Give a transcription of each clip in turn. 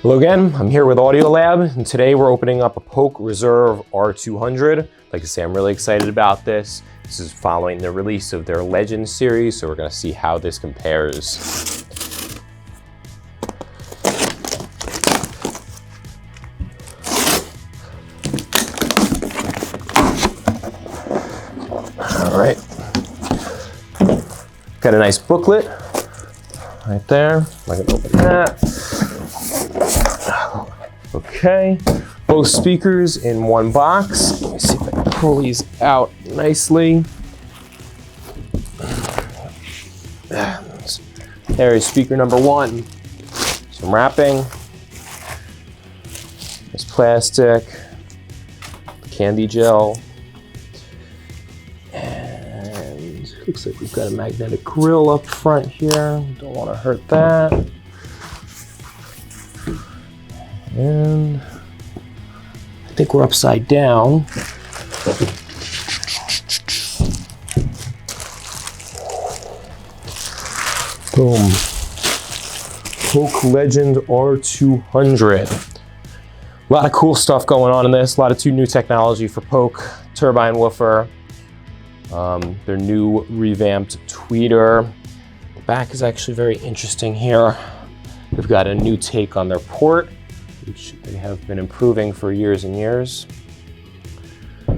Hello again, I'm here with Audiolab, and today we're opening up a Polk Reserve R200. Like I say, I'm really excited about this. This is following the release of their Legends series, so we're gonna see how this compares. All right. Got a nice booklet right there. I can open that. Okay, both speakers in one box. Let me see if I can pull these out nicely. There is speaker number one. Some wrapping. This plastic, candy gel, and looks like we've got a magnetic grill up front here. Don't want to hurt that. And I think we're upside down. Boom. Polk Legend R200. A lot of cool stuff going on in this. A lot of new technology for Polk. Turbine woofer. Their new revamped tweeter. The back is actually very interesting here. They've got a new take on their port, which they have been improving for years and years. I'm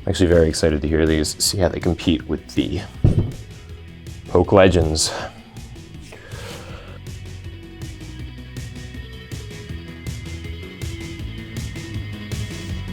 actually very excited to hear these, see how they compete with the Polk Legends.